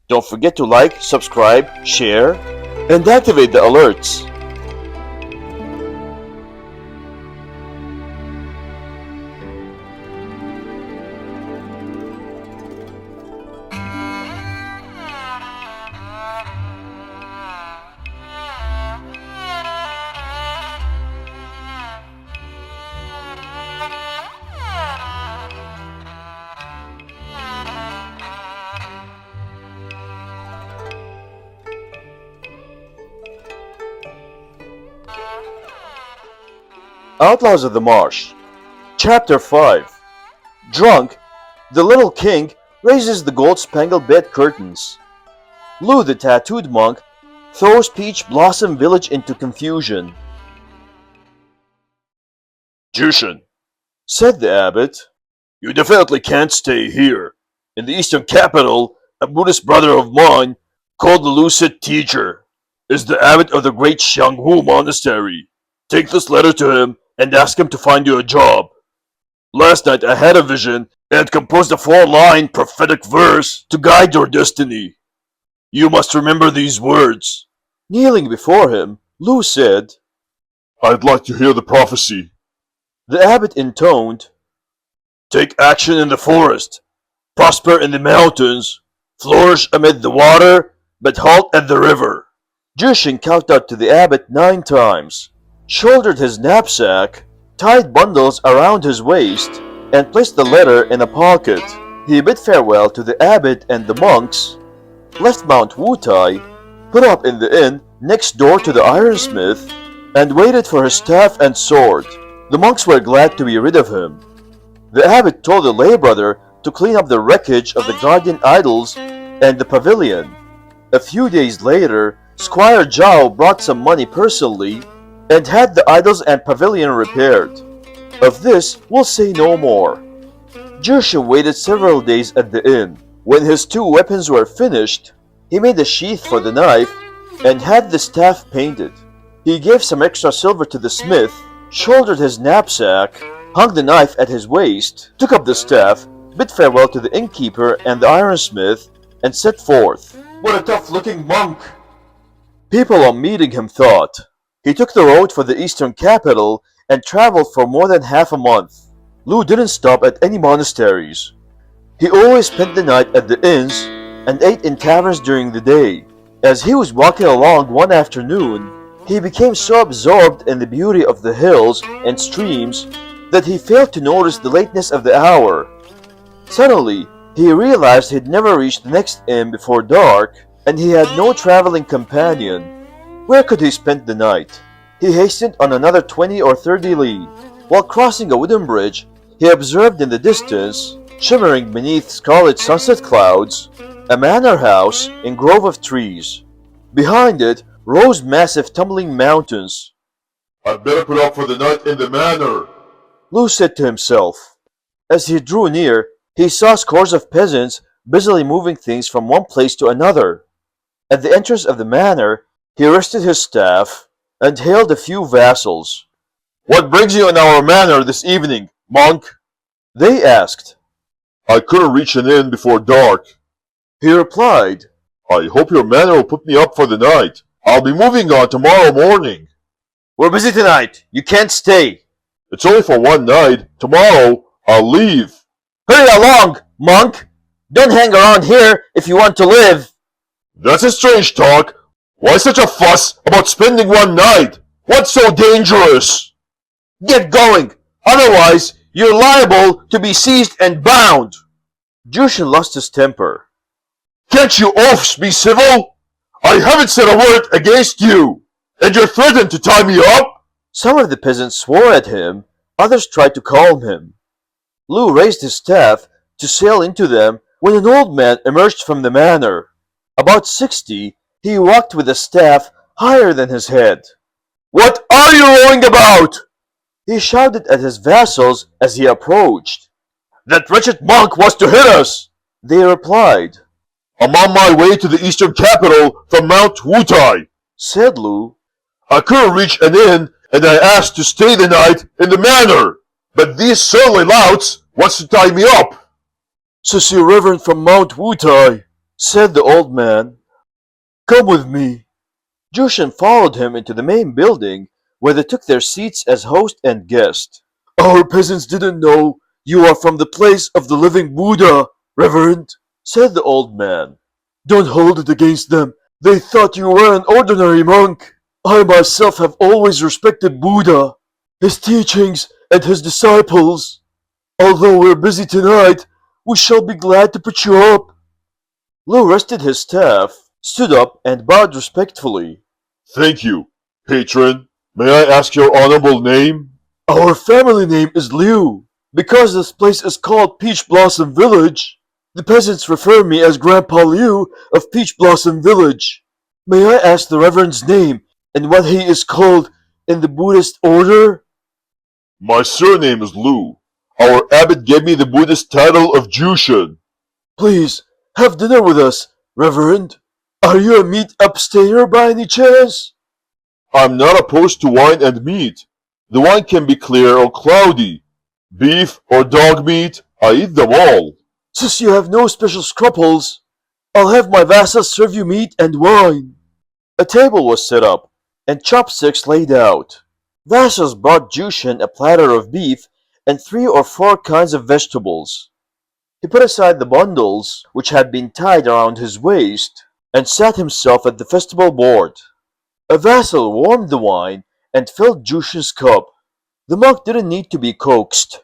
Don't forget to like, subscribe, share, and activate the alerts. Outlaws of the Marsh, Chapter 5. Drunk, the little king raises the gold-spangled bed curtains. Lou the tattooed monk throws Peach Blossom Village into confusion. Jushin, Said the abbot, you definitely can't stay here. In the eastern capital, a Buddhist brother of mine, called the Lucid Teacher, is the abbot of the great Xianghu Monastery. Take this letter to him and ask him to find you a job. Last night I had a vision and composed a 4-line prophetic verse to guide your destiny. You must remember these words. Kneeling before him, Lou said, I'd like to hear the prophecy. The abbot intoned, Take action in the forest, prosper in the mountains, flourish amid the water, but halt at the river. Jushin kowtowed to the abbot 9 times, shouldered his knapsack, tied bundles around his waist, and placed the letter in a pocket. He bid farewell to the abbot and the monks, left Mount Wutai, put up in the inn next door to the ironsmith, and waited for his staff and sword. The monks were glad to be rid of him. The abbot told the lay brother to clean up the wreckage of the guardian idols and the pavilion. A few days later, Squire Zhao brought some money personally and had the idols and pavilion repaired. Of this, we'll say no more. Jushin waited several days at the inn. When his 2 weapons were finished, he made a sheath for the knife and had the staff painted. He gave some extra silver to the smith, shouldered his knapsack, hung the knife at his waist, took up the staff, bid farewell to the innkeeper and the ironsmith, and set forth. What a tough-looking monk! People on meeting him thought. He took the road for the eastern capital and traveled for more than half a month. Lou didn't stop at any monasteries. He always spent the night at the inns and ate in taverns during the day. As he was walking along one afternoon, he became so absorbed in the beauty of the hills and streams that he failed to notice the lateness of the hour. Suddenly, he realized he'd never reached the next inn before dark, and he had no traveling companion. Where could he spend the night? He hastened on another 20 or 30 li. While crossing a wooden bridge, he observed in the distance, shimmering beneath scarlet sunset clouds, a manor house in grove of trees. Behind it rose massive tumbling mountains. I'd better put up for the night in the manor, Lou said to himself. As he drew near, he saw scores of peasants busily moving things from one place to another. At the entrance of the manor, he rested his staff and hailed a few vassals. What brings you in our manor this evening, monk? They asked. I couldn't reach an inn before dark. He replied, I hope your manor will put me up for the night. I'll be moving on tomorrow morning. We're busy tonight. You can't stay. It's only for one night. Tomorrow, I'll leave. Hurry along, monk. Don't hang around here if you want to live. That's a strange talk. Why such a fuss about spending one night? What's so dangerous? Get going. Otherwise, you're liable to be seized and bound. Jushin lost his temper. Can't you oafs be civil? I haven't said a word against you, and you're threatened to tie me up? Some of the peasants swore at him, others tried to calm him. Lou raised his staff to sail into them when an old man emerged from the manor. About 60, he walked with a staff higher than his head. What are you rowing about? He shouted at his vassals as he approached. That wretched monk wants to hit us. They replied. I'm on my way to the eastern capital from Mount Wutai, said Lou. I couldn't reach an inn, and I asked to stay the night in the manor. But these surly louts wants to tie me up. Says your reverend from Mount Wutai, said the old man. Come with me. Jushin followed him into the main building, where they took their seats as host and guest. Our peasants didn't know you are from the place of the living Buddha, Reverend, said the old man. Don't hold it against them. They thought you were an ordinary monk. I myself have always respected Buddha, his teachings, and his disciples. Although we're busy tonight, we shall be glad to put you up. Lou rested his staff, stood up, and bowed respectfully. Thank you, patron. May I ask your honorable name? Our family name is Liu. Because this place is called Peach Blossom Village, the peasants refer me as Grandpa Liu of Peach Blossom Village. May I ask the Reverend's name and what he is called in the Buddhist order? My surname is Lu. Our abbot gave me the Buddhist title of Jushin. Please, have dinner with us, Reverend. Are you a meat abstainer by any chance? I'm not opposed to wine and meat. The wine can be clear or cloudy. Beef or dog meat, I eat them all. Since you have no special scruples, I'll have my vassals serve you meat and wine. A table was set up, and chopsticks laid out. Vassals brought Jushin a platter of beef and 3 or 4 kinds of vegetables. He put aside the bundles, which had been tied around his waist, and sat himself at the festival board. A vassal warmed the wine and filled Jushin's cup. The monk didn't need to be coaxed.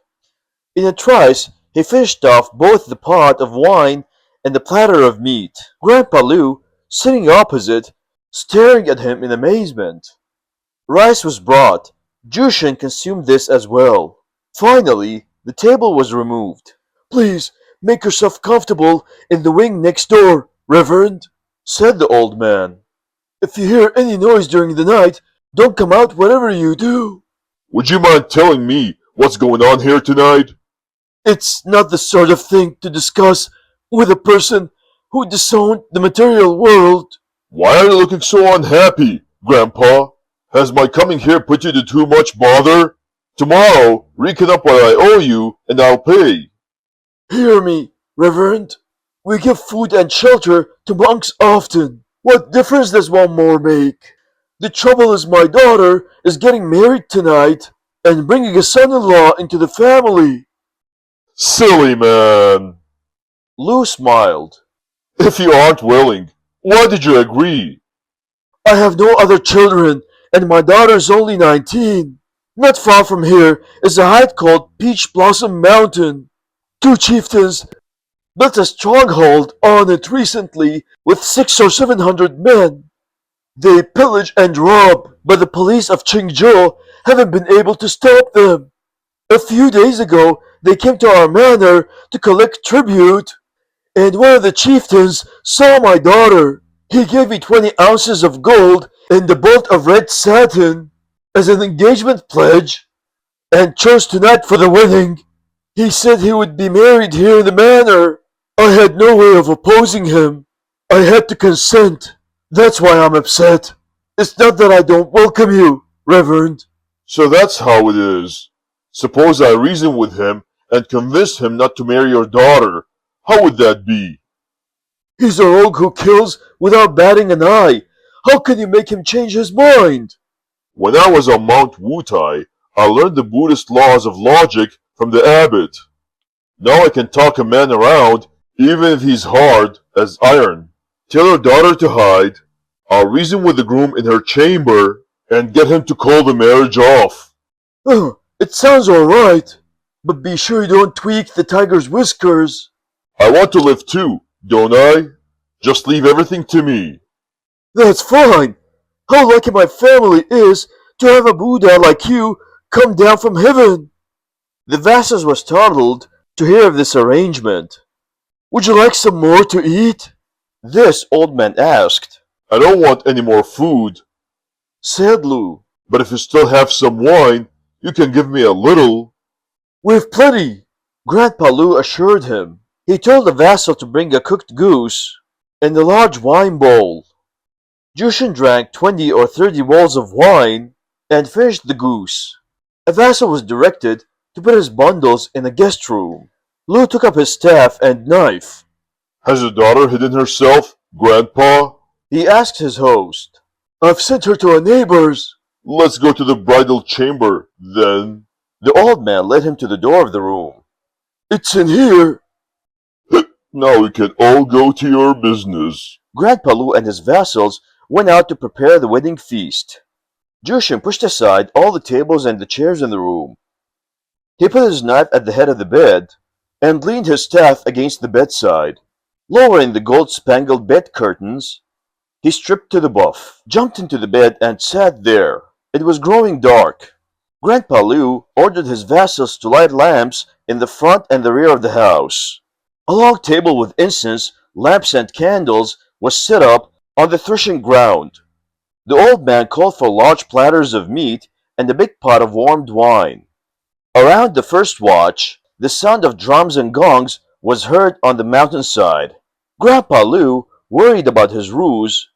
In a trice, he finished off both the pot of wine and the platter of meat. Grandpa Liu, sitting opposite, staring at him in amazement. Rice was brought. Jushin consumed this as well. Finally, the table was removed. Please, make yourself comfortable in the wing next door, Reverend, said the old man. If you hear any noise during the night, don't come out whatever you do. Would you mind telling me what's going on here tonight? It's not the sort of thing to discuss with a person who disowned the material world. Why are you looking so unhappy, Grandpa? Has my coming here put you to too much bother? Tomorrow, reckon up what I owe you, and I'll pay. Hear me, Reverend. We give food and shelter to monks often. What difference does one more make? The trouble is my daughter is getting married tonight and bringing a son-in-law into the family. Silly man. Lou smiled. If you aren't willing, why did you agree? I have no other children, and my daughter's only 19. Not far from here is a height called Peach Blossom Mountain. 2 chieftains built a stronghold on it recently with 600 or 700 men. They pillage and rob, but the police of Qingzhou haven't been able to stop them. A few days ago, they came to our manor to collect tribute, and one of the chieftains saw my daughter. He gave me 20 ounces of gold and a bolt of red satin as an engagement pledge, and chose tonight for the wedding. He said he would be married here in the manor. I had no way of opposing him. I had to consent. That's why I'm upset. It's not that I don't welcome you, Reverend. So that's how it is. Suppose I reason with him and convince him not to marry your daughter. How would that be? He's a rogue who kills without batting an eye. How can you make him change his mind? When I was on Mount Wutai, I learned the Buddhist laws of logic from the abbot. Now I can talk a man around, even if he's hard as iron. Tell your daughter to hide. I'll reason with the groom in her chamber and get him to call the marriage off. Oh, it sounds alright, but be sure you don't tweak the tiger's whiskers. I want to live too, don't I? Just leave everything to me. That's fine. How lucky my family is to have a Buddha like you come down from heaven. The vassals were startled to hear of this arrangement. Would you like some more to eat? This old man asked. I don't want any more food, Said Lou. but if you still have some wine, you can give me a little. We've plenty, Grandpa Lou assured him. He told the vassal to bring a cooked goose and a large wine bowl. Jushin drank 20 or 30 bowls of wine and finished the goose. A vassal was directed to put his bundles in a guest room. Lou took up his staff and knife. Has your daughter hidden herself, Grandpa? He asked his host. I've sent her to a neighbor's. Let's go to the bridal chamber, then. The old man led him to the door of the room. It's in here. Now we can all go to your business. Grandpa Lu and his vassals went out to prepare the wedding feast. Jushin pushed aside all the tables and the chairs in the room. He put his knife at the head of the bed and leaned his staff against the bedside. Lowering the gold-spangled bed curtains, he stripped to the buff, jumped into the bed, and sat there. It was growing dark. Grandpa Liu ordered his vassals to light lamps in the front and the rear of the house. A long table with incense, lamps, and candles was set up on the threshing ground. The old man called for large platters of meat and a big pot of warmed wine. Around the first watch, the sound of drums and gongs was heard on the mountainside. Grandpa Liu, worried about his ruse,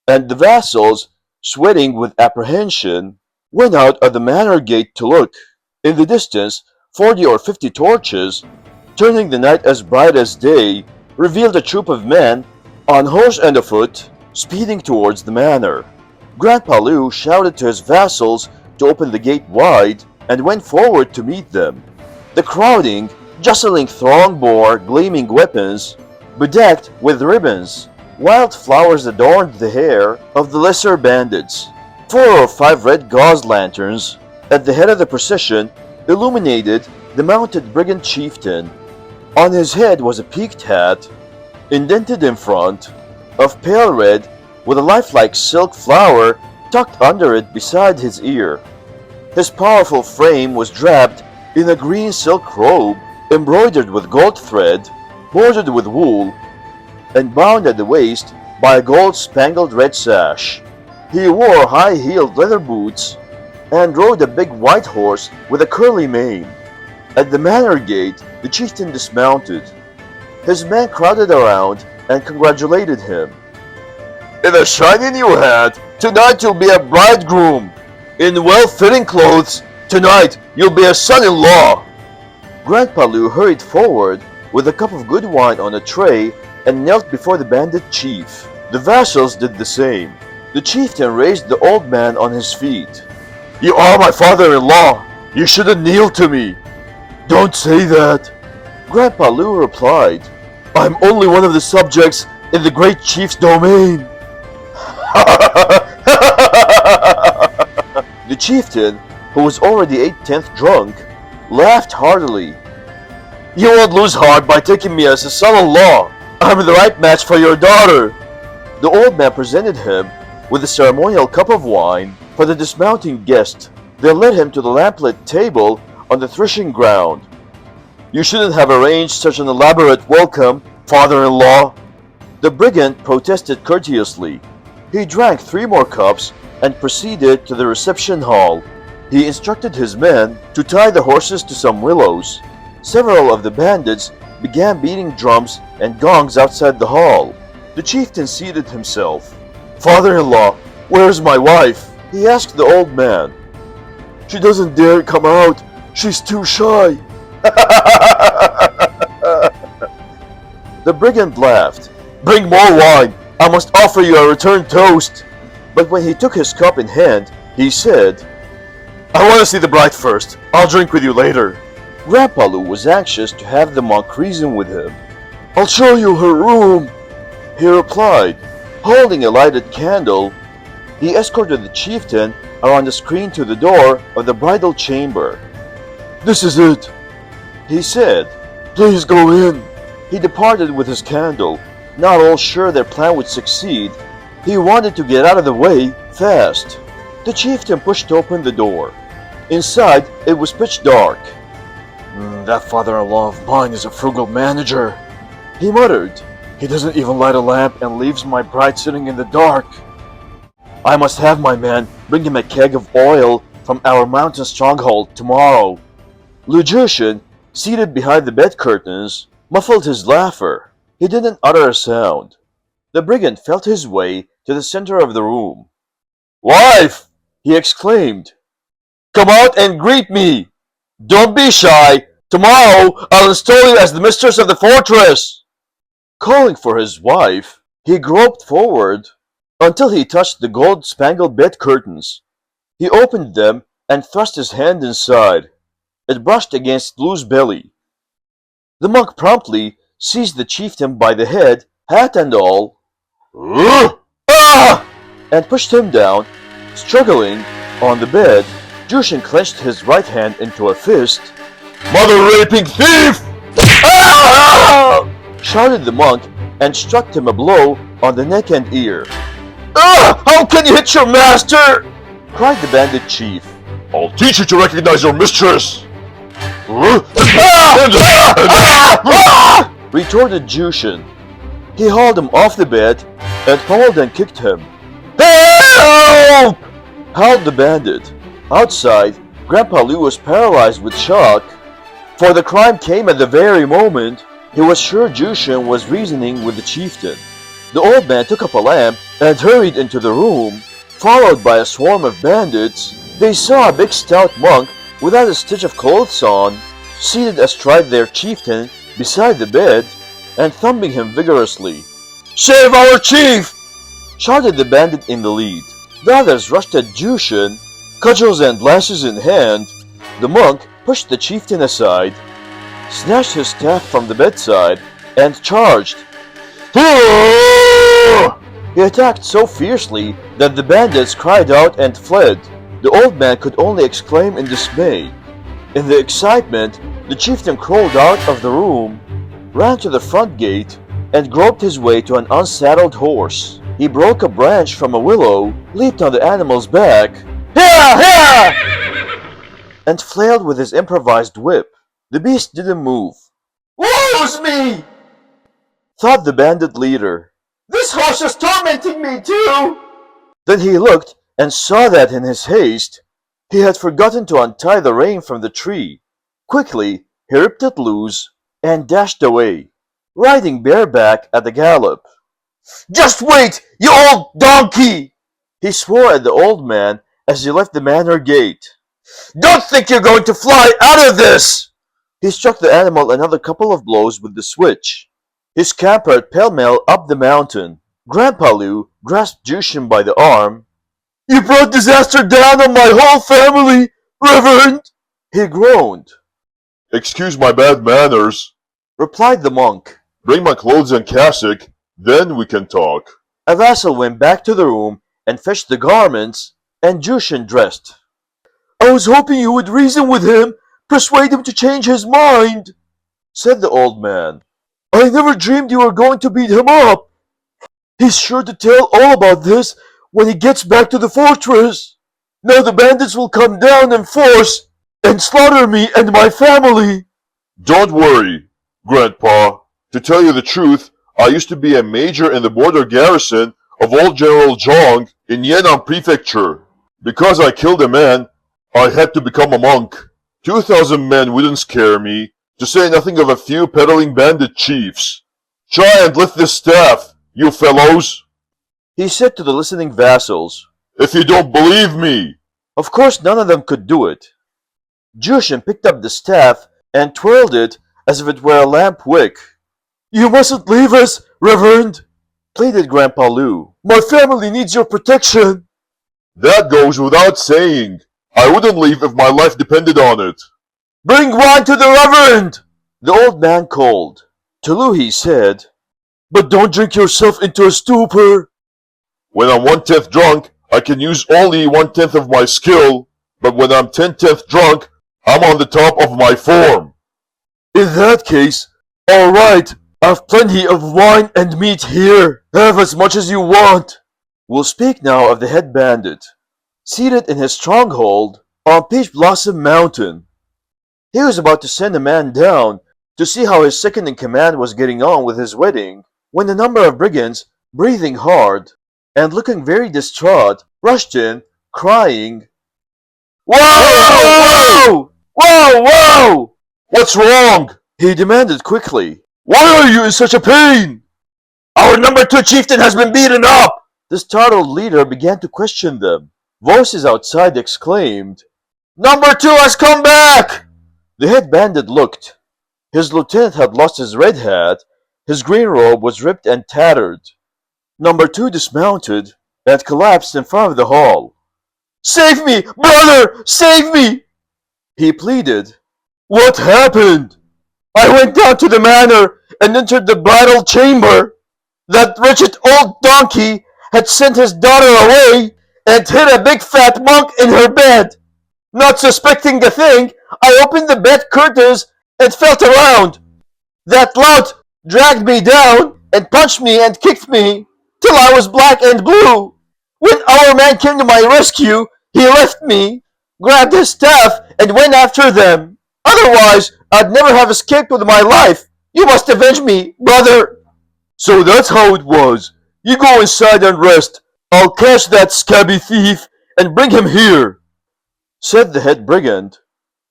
and the vassals, sweating with apprehension, went out of the manor gate to look. In the distance, 40 or 50 torches, turning the night as bright as day, revealed a troop of men, on horse and afoot, speeding towards the manor. Grandpa Liu shouted to his vassals to open the gate wide and went forward to meet them. The crowding, jostling throng bore gleaming weapons, bedecked with ribbons. Wild flowers adorned the hair of the lesser bandits. 4 or 5 red gauze lanterns at the head of the procession illuminated the mounted brigand chieftain. On his head was a peaked hat, indented in front, of pale red with a lifelike silk flower tucked under it beside his ear. His powerful frame was draped in a green silk robe embroidered with gold thread, bordered with wool, and bound at the waist by a gold-spangled red sash. He wore high-heeled leather boots and rode a big white horse with a curly mane. At the manor gate, the chieftain dismounted. His men crowded around and congratulated him. In a shiny new hat, tonight you'll be a bridegroom. In well-fitting clothes, tonight you'll be a son-in-law. Grandpa Liu hurried forward with a cup of good wine on a tray and knelt before the bandit chief. The vassals did the same. The chieftain raised the old man on his feet. You are my father-in-law. You shouldn't kneel to me. Don't say that. Grandpa Liu replied. I'm only one of the subjects in the great chief's domain. The chieftain, who was already 8/10 drunk, laughed heartily. You won't lose heart by taking me as a son-in-law. I'm the right match for your daughter. The old man presented him with a ceremonial cup of wine for the dismounting guest, then led him to the lamplit table on the threshing ground. You shouldn't have arranged such an elaborate welcome, father-in-law. The brigand protested courteously. He drank 3 more cups and proceeded to the reception hall. He instructed his men to tie the horses to some willows. Several of the bandits began beating drums and gongs outside the hall. The chieftain seated himself. Father-in-law, where's my wife? He asked the old man. She doesn't dare come out. She's too shy. The brigand laughed. Bring more wine. I must offer you a return toast. But when he took his cup in hand, he said, I want to see the bride first. I'll drink with you later. Grandpa Liu was anxious to have the monk reason with him. I'll show you her room, he replied. Holding a lighted candle, he escorted the chieftain around the screen to the door of the bridal chamber. This is it, he said. Please go in. He departed with his candle, not all sure their plan would succeed. He wanted to get out of the way fast. The chieftain pushed open the door. Inside, it was pitch dark. That father-in-law of mine is a frugal manager, he muttered. He doesn't even light a lamp and leaves my bride sitting in the dark. I must have my men bring him a keg of oil from our mountain stronghold tomorrow. Lu Jushin, seated behind the bed curtains, muffled his laughter. He didn't utter a sound. The brigand felt his way to the center of the room. Wife! He exclaimed. Come out and greet me! Don't be shy! Tomorrow I'll install you as the mistress of the fortress! Calling for his wife, he groped forward until he touched the gold-spangled bed curtains. He opened them and thrust his hand inside. It brushed against Lou's belly. The monk promptly seized the chieftain by the head, hat and all, ah! and pushed him down. Struggling on the bed, Jushin clenched his right hand into a fist. Mother-raping thief! Ah! Shouted the monk and struck him a blow on the neck and ear. Ah! How can you hit your master? Cried the bandit chief. I'll teach you to recognize your mistress! Retorted Jushin. He hauled him off the bed and pummeled and kicked him. Help! Howled the bandit. Outside, Grandpa Lou was paralyzed with shock, for the crime came at the very moment he was sure Jushin was reasoning with the chieftain. The old man took up a lamp and hurried into the room. Followed by a swarm of bandits, they saw a big stout monk without a stitch of clothes on, seated astride their chieftain beside the bed, and thumping him vigorously. "Save our chief!" shouted the bandit in the lead. The others rushed at Jushin, cudgels and lances in hand. The monk pushed the chieftain aside, snatched his staff from the bedside, and charged. He attacked so fiercely that the bandits cried out and fled. The old man could only exclaim in dismay. In the excitement, the chieftain crawled out of the room, ran to the front gate, and groped his way to an unsaddled horse. He broke a branch from a willow, leaped on the animal's back, and flailed with his improvised whip. The beast didn't move. "Woe's me!" thought the bandit leader. "This horse is tormenting me too!" Then he looked and saw that in his haste he had forgotten to untie the rein from the tree. Quickly he ripped it loose and dashed away, riding bareback at the gallop. "Just wait, you old donkey!" he swore at the old man as he left the manor gate. "Don't think you're going to fly out of this!" He struck the animal another couple of blows with the switch. He scampered pell-mell up the mountain. Grandpa Lou grasped Jushin by the arm. "You brought disaster down on my whole family, Reverend!" he groaned. "Excuse my bad manners," replied the monk. "Bring my clothes and cassock, then we can talk." A vassal went back to the room and fetched the garments, and Jushin dressed. "I was hoping you would reason with him, persuade him to change his mind," said the old man. "I never dreamed you were going to beat him up. He's sure to tell all about this when he gets back to the fortress. Now the bandits will come down in force and slaughter me and my family." "Don't worry, Grandpa. To tell you the truth, I used to be a major in the border garrison of old General Zhang in Yan'an Prefecture. Because I killed a man, I had to become a monk. 2,000 men wouldn't scare me, to say nothing of a few peddling bandit chiefs. Try and lift this staff, you fellows," he said to the listening vassals. "if you don't believe me." Of course none of them could do it. Jushin picked up the staff and twirled it as if it were a lamp wick. "You mustn't leave us, Reverend," pleaded Grandpa Lou. "My family needs your protection." "That goes without saying. I wouldn't leave if my life depended on it." "Bring wine to the Reverend!" the old man called. To Lou he said, "But don't drink yourself into a stupor." "When I'm 1/10 drunk, I can use only 1/10 of my skill, but when I'm 10/10 drunk, I'm on the top of my form." "In that case, all right, I've plenty of wine and meat here. Have as much as you want." We'll speak now of the head bandit. Seated in his stronghold on Peach Blossom Mountain, he was about to send a man down to see how his second-in-command was getting on with his wedding, when a number of brigands, breathing hard and looking very distraught, rushed in, crying, "Whoa! Whoa! Whoa! Whoa!" "What's wrong?" he demanded quickly. "Why are you in such a pain?" "Our number 2 chieftain has been beaten up!" The startled leader began to question them. Voices outside exclaimed, "Number 2 has come back!" The head bandit looked. His lieutenant had lost his red hat, His green robe was ripped and tattered. Number 2 dismounted and collapsed in front of the hall. "Save me, brother! Save me!" he pleaded. "What happened?" "I went down to the manor and entered the bridal chamber. That wretched old donkey had sent his daughter away and hid a big fat monk in her bed. Not suspecting a thing, I opened the bed curtains and felt around. That lout dragged me down and punched me and kicked me till I was black and blue. When our man came to my rescue, he left me, grabbed his staff, and went after them. Otherwise, I'd never have escaped with my life. You must avenge me, brother." "So that's how it was. You go inside and rest. I'll catch that scabby thief and bring him here," said the head brigand.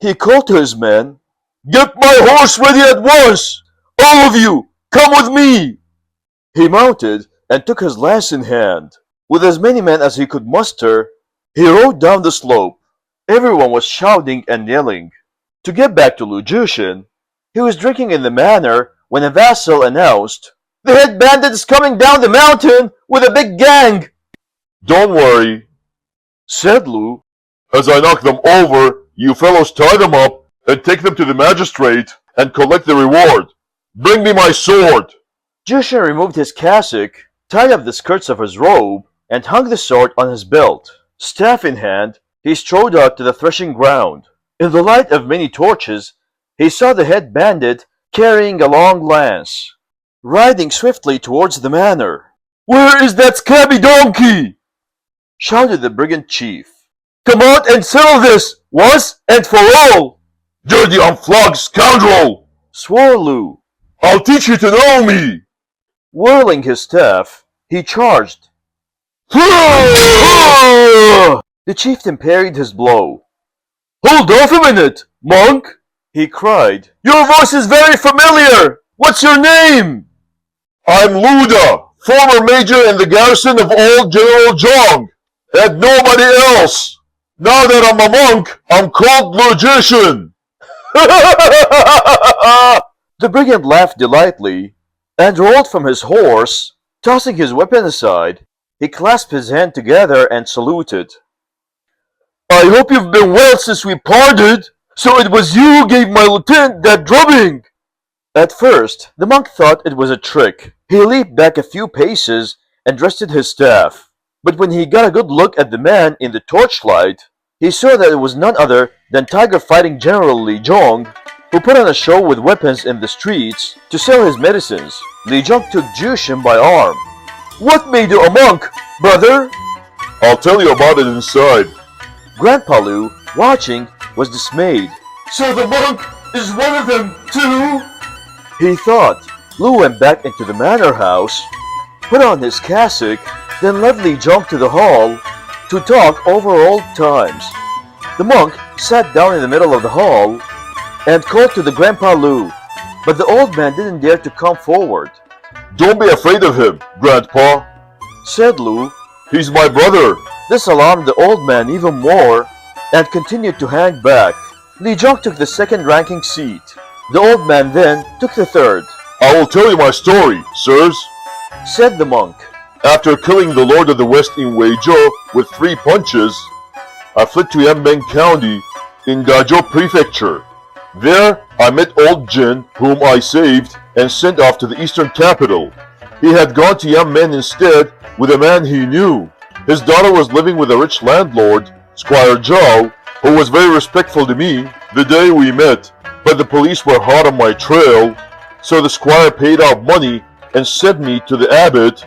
He called to his men, "Get my horse ready at once! All of you, come with me!" He mounted and took his lance in hand. With as many men as he could muster, he rode down the slope. Everyone was shouting and yelling. To get back to Lujushin, he was drinking in the manor when a vassal announced, "The head bandit is coming down the mountain with a big gang." Don't worry, said Lu. as I knock them over, you fellows tie them up and take them to the magistrate and collect the reward. Bring me my sword. Jushin removed his cassock, tied up the skirts of his robe, and hung the sword on his belt. Staff in hand, he strode out to the threshing ground. In the light of many torches, he saw the head bandit carrying a long lance, riding swiftly towards the manor. "Where is that scabby donkey?" shouted the brigand chief. "Come out and settle this, once and for all!" Dirty unflogged scoundrel! swore Lu. I'll teach you to know me! Whirling his staff, he charged. The chieftain parried his blow. "Hold off a minute, monk!" he cried. "Your voice is very familiar! What's your name?" I'm Luda, former major in the garrison of old General Zhang, and nobody else. Now that I'm a monk, I'm called Logician. The brigand laughed delightedly and rolled from his horse. Tossing his weapon aside, he clasped his hands together and saluted. "I hope you've been well since we parted. So it was you who gave my lieutenant that drubbing." At first, the monk thought it was a trick. He leaped back a few paces and rested his staff. But when he got a good look at the man in the torchlight, he saw that it was none other than tiger-fighting General Li Zhong, who put on a show with weapons in the streets to sell his medicines. Li Zhong took Jushin by arm. "What made you a monk, brother?" I'll tell you about it inside. Grandpa Lu, watching, was dismayed. "So the monk is one of them, too?" he thought. Lu went back into the manor house, put on his cassock, then led Li Zhong to the hall to talk over old times. The monk sat down in the middle of the hall and called to the Grandpa Lu, but the old man didn't dare to come forward. Don't be afraid of him, Grandpa, said Lu. He's my brother. This alarmed the old man even more and continued to hang back. Li Zhong took the second-ranking seat. The old man then took the third. I will tell you my story, sirs, said the monk. After killing the Lord of the West in Weizhou with 3 punches, I fled to Yanbing County in Dazhou Prefecture. There, I met old Jin, whom I saved and sent off to the eastern capital. He had gone to Yanmen instead with a man he knew. His daughter was living with a rich landlord, Squire Zhao, who was very respectful to me the day we met, but the police were hot on my trail, so the squire paid out money and sent me to the abbot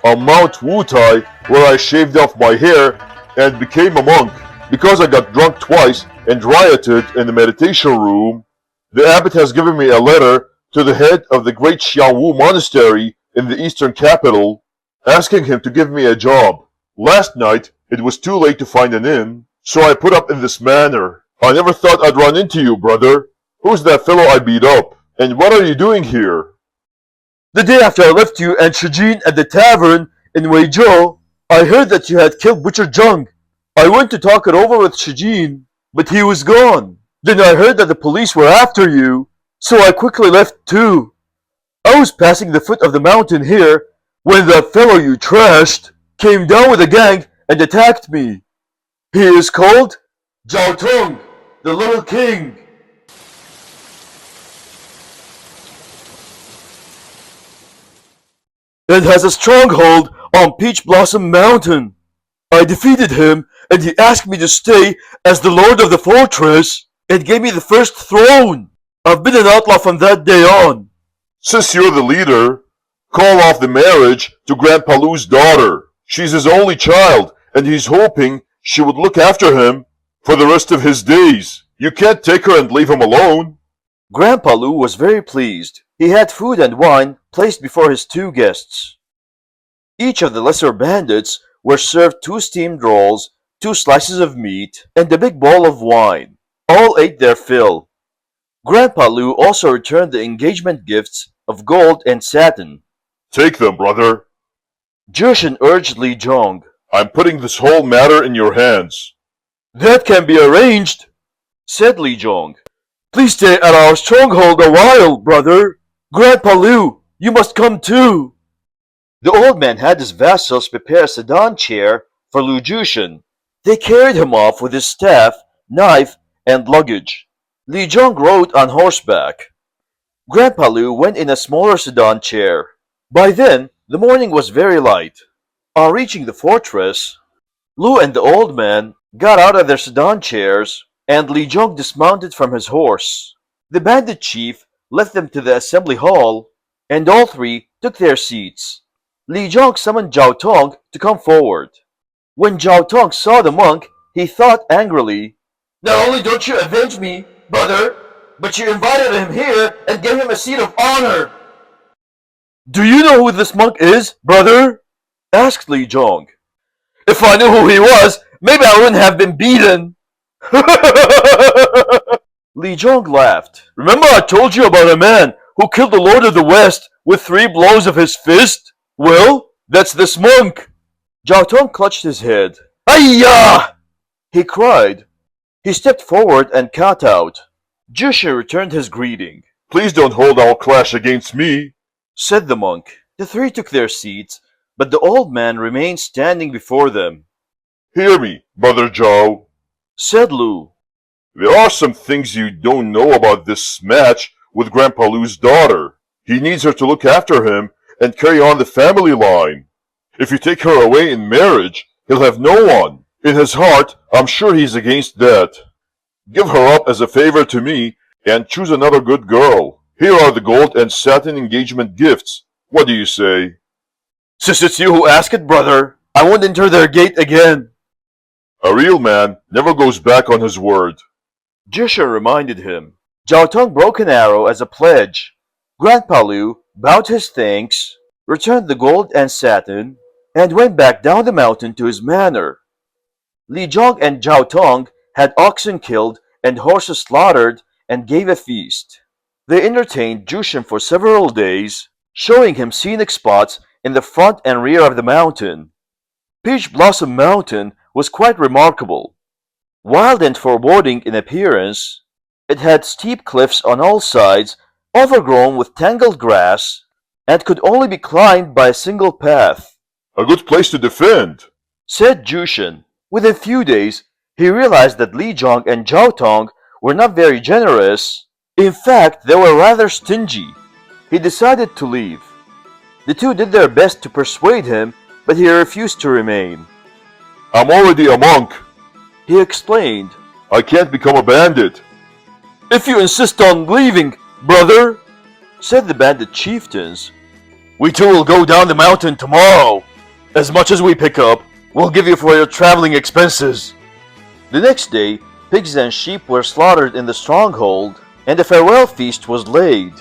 on Mount Wutai, where I shaved off my hair and became a monk. Because I got drunk twice and rioted in the meditation room, the abbot has given me a letter to the head of the great Xiangwu monastery in the eastern capital, asking him to give me a job. Last night, it was too late to find an inn, so I put up in this manor. I never thought I'd run into you, brother. Who's that fellow I beat up? And what are you doing here? The day after I left you and Shijin at the tavern in Weizhou, I heard that you had killed Butcher Zheng. I went to talk it over with Shijin, but he was gone. Then I heard that the police were after you, so I quickly left too. I was passing the foot of the mountain here when that fellow you trashed came down with a gang and attacked me. He is called Jiao Tong, the Little King, and has a stronghold on Peach Blossom Mountain. I defeated him, and he asked me to stay as the lord of the fortress and gave me the first throne. I've been an outlaw from that day on. Since you're the leader, call off the marriage to Grandpa Lou's daughter. She's his only child, and he's hoping she would look after him for the rest of his days. You can't take her and leave him alone. Grandpa Lou was very pleased. He had food and wine placed before his two guests. Each of the lesser bandits were served 2 steamed rolls, 2 slices of meat, and a big bowl of wine. All ate their fill. Grandpa Lou also returned the engagement gifts of gold and satin. Take them, brother. Jushin urged Li Jong. I'm putting this whole matter in your hands. That can be arranged, said Li Jong. Please stay at our stronghold a while, brother. Grandpa Lou, you must come too. The old man had his vassals prepare a sedan chair for Lu Jushin. They carried him off with his staff, knife, and luggage. Li Jong rode on horseback. Grandpa Lou went in a smaller sedan chair. By then, the morning was very light. On reaching the fortress, Lu and the old man got out of their sedan chairs, and Li Jong dismounted from his horse. The bandit chief left them to the assembly hall, and all 3 took their seats. Li Jong summoned Jiao Tong to come forward. When Jiao Tong saw the monk, he thought angrily, "Not only don't you avenge me, brother, but you invited him here and gave him a seat of honor." "Do you know who this monk is, brother?" asked Li Jong. "If I knew who he was, maybe I wouldn't have been beaten." Li Jong laughed. "Remember I told you about a man who killed the Lord of the West with 3 blows of his fist? Well, that's this monk." Jiao Tong clutched his head. "Hiya!" he cried. He stepped forward and cut out. Jushin returned his greeting. Please don't hold our clash against me, said the monk. The 3 took their seats, but the old man remained standing before them. Hear me, Brother Zhao, said Lu. There are some things you don't know about this match with Grandpa Lu's daughter. He needs her to look after him and carry on the family line. If you take her away in marriage, he'll have no one. In his heart, I'm sure he's against that. Give her up as a favor to me and choose another good girl. Here are the gold and satin engagement gifts. What do you say? Since it's you who ask it, brother, I won't enter their gate again. A real man never goes back on his word. Jushin reminded him. Jiao Tong broke an arrow as a pledge. Grandpa Lu bowed his thanks, returned the gold and satin, and went back down the mountain to his manor. Li Zhong and Jiao Tong had oxen killed and horses slaughtered and gave a feast. They entertained Jushin for several days, showing him scenic spots in the front and rear of the mountain. Peach Blossom Mountain was quite remarkable. Wild and foreboding in appearance, it had steep cliffs on all sides, overgrown with tangled grass, and could only be climbed by a single path. A good place to defend, said Jushin. Within a few days, he realized that Li Zhong and Jiao Tong were not very generous. In fact, they were rather stingy. He decided to leave. The 2 did their best to persuade him, but he refused to remain. I'm already a monk, he explained. I can't become a bandit. If you insist on leaving, brother, said the bandit chieftains, we 2 will go down the mountain tomorrow. As much as we pick up, we'll give you for your traveling expenses. The next day, pigs and sheep were slaughtered in the stronghold, and a farewell feast was laid.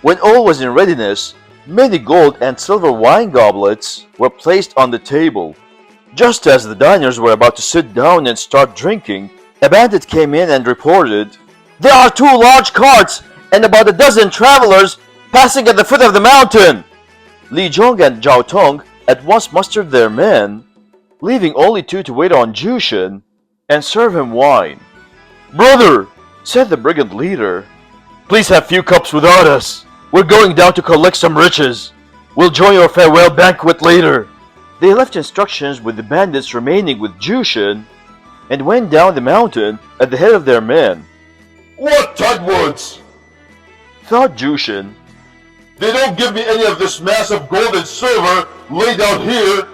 When all was in readiness, many gold and silver wine goblets were placed on the table. Just as the diners were about to sit down and start drinking, a bandit came in and reported, There are 2 large carts and about a dozen travelers passing at the foot of the mountain. Li Zhong and Jiao Tong at once mustered their men, leaving only 2 to wait on Jushin and serve him wine. Brother, said the brigand leader, please have few cups without us. We're going down to collect some riches. We'll join your farewell banquet later. They left instructions with the bandits remaining with Jushin and went down the mountain at the head of their men. What tightwads! Thought Jushin. They don't give me any of this mass of gold and silver laid out here,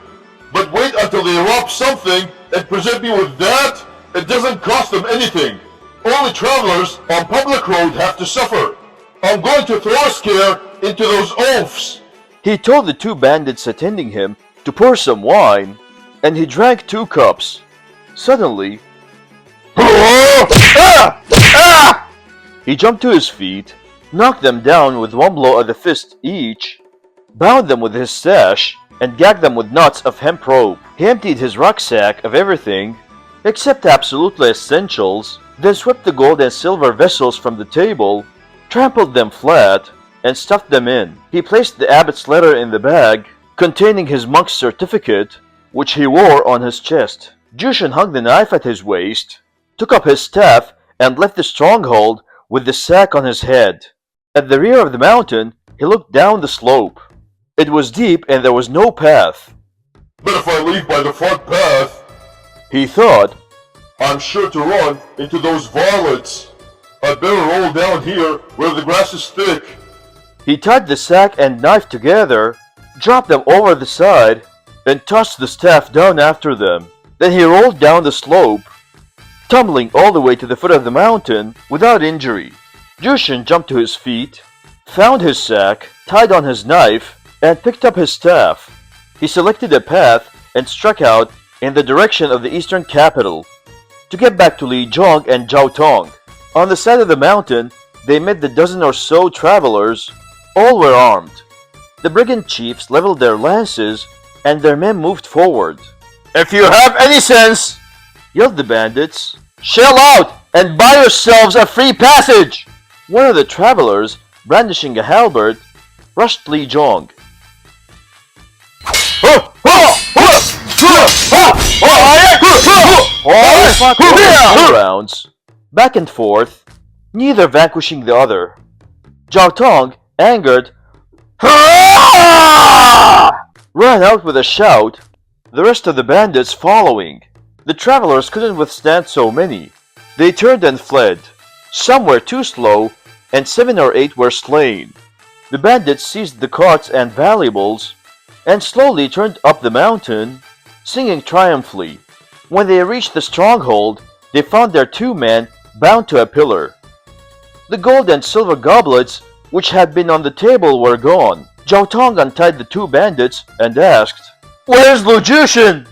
but wait until they rob something and present me with that? It doesn't cost them anything. Only travelers on public road have to suffer. I'm going to throw a scare into those oafs. He told the two bandits attending him to pour some wine, and he drank 2 cups. Suddenly, he jumped to his feet, knocked them down with 1 blow of the fist each, bound them with his sash, and gagged them with knots of hemp rope. He emptied his rucksack of everything, except absolutely essentials, then swept the gold and silver vessels from the table, trampled them flat, and stuffed them in. He placed the abbot's letter in the bag, containing his monk's certificate, which he wore on his chest. Jushin hung the knife at his waist, took up his staff, and left the stronghold with the sack on his head. At the rear of the mountain, he looked down the slope. It was deep and there was no path. But if I leave by the front path, He thought, I'm sure to run into those varlets. I'd better roll down here where the grass is thick. He tied the sack and knife together, dropped them over the side, and tossed the staff down after them. Then he rolled down the slope, tumbling all the way to the foot of the mountain without injury. Jushin jumped to his feet, found his sack, tied on his knife, and picked up his staff. He selected a path and struck out in the direction of the eastern capital to get back to Li Zhong and Zhao Tong. On the side of the mountain, they met the dozen or so travelers. All were armed. The brigand chiefs leveled their lances, and their men moved forward. If you have any sense, Yelled the bandits. shell out and buy yourselves a free passage. One of the travelers, brandishing a halberd, rushed Li Zhong. They fought over 2 rounds, back and forth, neither vanquishing the other. Zhao Tong, angered, ran out with a shout, the rest of the bandits following. The travelers couldn't withstand so many. They turned and fled. Some were too slow, and 7 or 8 were slain. The bandits seized the carts and valuables, and slowly turned up the mountain, singing triumphantly. When they reached the stronghold, they found their 2 men bound to a pillar. The gold and silver goblets which had been on the table were gone. Zhao Tong untied the 2 bandits and asked, Where's Lu Jushin?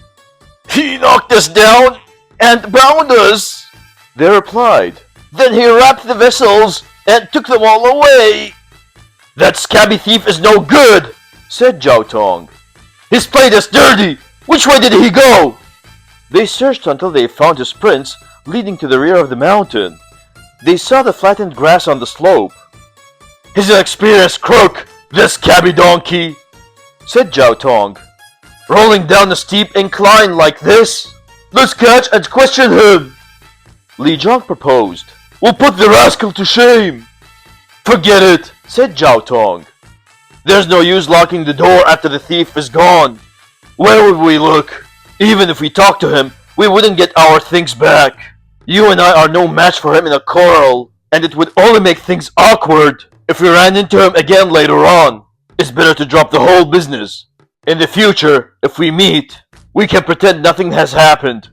He knocked us down and bound us. They replied, Then he wrapped the vessels and took them all away. That scabby thief is no good, said Zhao Tong. He's played us dirty. Which way did he go? They searched until they found his prints leading to the rear of the mountain. They saw the flattened grass on the slope. He's an experienced crook, this cabby donkey, said Zhao Tong. rolling down a steep incline like this. Let's catch and question him. Li Zhong proposed. We'll put the rascal to shame. Forget it, said Zhao Tong. There's no use locking the door after the thief is gone. Where would we look? Even if we talked to him, we wouldn't get our things back. You and I are no match for him in a quarrel, and it would only make things awkward if we ran into him again later on. It's better to drop the whole business. In the future, if we meet, we can pretend nothing has happened.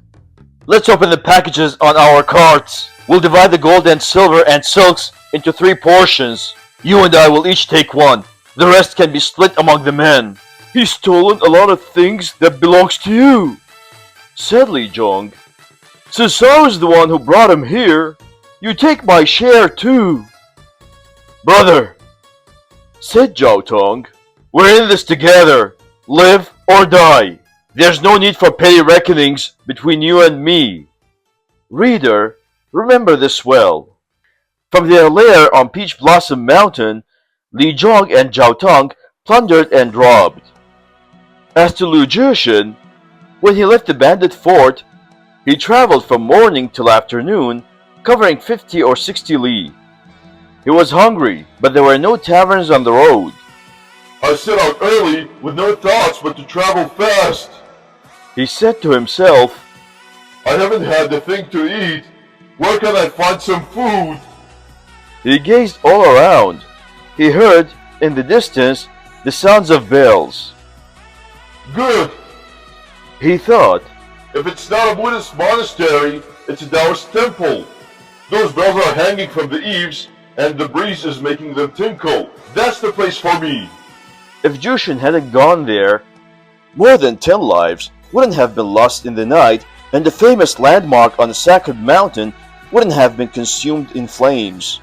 Let's open the packages on our carts. We'll divide the gold and silver and silks into 3 portions. You and I will each take 1. The rest can be split among the men. He's stolen a lot of things that belongs to you, said Li Zhong. Since I was the one who brought him here, you take my share too. Brother, said Zhao Tong, we're in this together. Live or die. There's no need for petty reckonings between you and me. Reader, remember this well. From their lair on Peach Blossom Mountain, Li Zhong and Zhao Tong plundered and robbed. As to Lu Jushin, when he left the bandit fort, he traveled from morning till afternoon, covering 50 or 60 li. He was hungry, but there were no taverns on the road. I set out early with no thoughts but to travel fast. He said to himself, I haven't had a thing to eat. Where can I find some food? He gazed all around. He heard, in the distance, the sounds of bells. Good. He thought, If it's not a Buddhist monastery, it's a Taoist temple. Those bells are hanging from the eaves, and the breeze is making them tinkle. That's the place for me. if Jushin hadn't gone there, more than 10 lives wouldn't have been lost in the night, and the famous landmark on the sacred mountain wouldn't have been consumed in flames.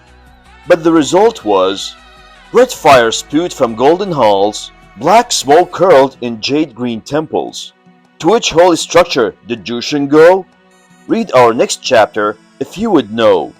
But the result was red fire spewed from golden halls, black smoke curled in jade green temples. To which holy structure did Jushin go? Read our next chapter if you would know.